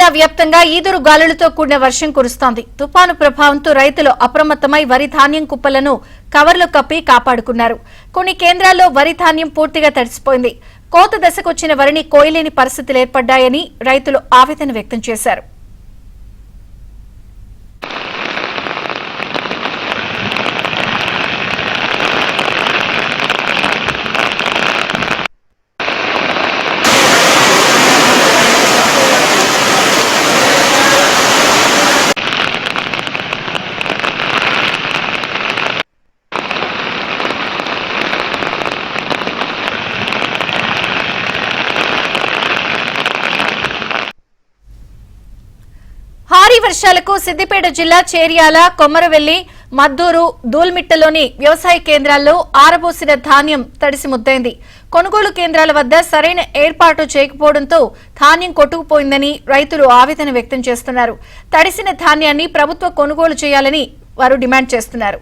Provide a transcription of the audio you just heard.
జిల్లా వ్యాప్తంగా ఈదురు గాలులతో కూడిన వర్షం కురుస్తోంది. తుపాను ప్రభావంతో రైతులు అప్రమత్తమై వరి ధాన్యం కుప్పలను కవర్లు కప్పి కాపాడుకున్నారు. కొన్ని కేంద్రాల్లో వరి ధాన్యం పూర్తిగా తడిసిపోయింది. కోత దశకొచ్చిన వరిని కోయలేని పరిస్థితులు ఏర్పడ్డాయని రైతులు ఆవేదన వ్యక్తం చేశారు. భారీ వర్షాలకు సిద్దిపేట జిల్లా చేర్యాల, కొమరవెల్లి, మద్దూరు, దూల్మిట్టలోని వ్యవసాయ కేంద్రాల్లో ఆరబోసిన ధాన్యం తడిసి ముద్దైంది. కొనుగోలు కేంద్రాల వద్ద సరైన ఏర్పాటు చేయకపోవడంతో ధాన్యం కొట్టుకుపోయిందని రైతులు ఆవేదన వ్యక్తం చేస్తున్నారు. తడిసిన ధాన్యాన్ని ప్రభుత్వం కొనుగోలు చేయాలని వారు డిమాండ్ చేస్తున్నారు.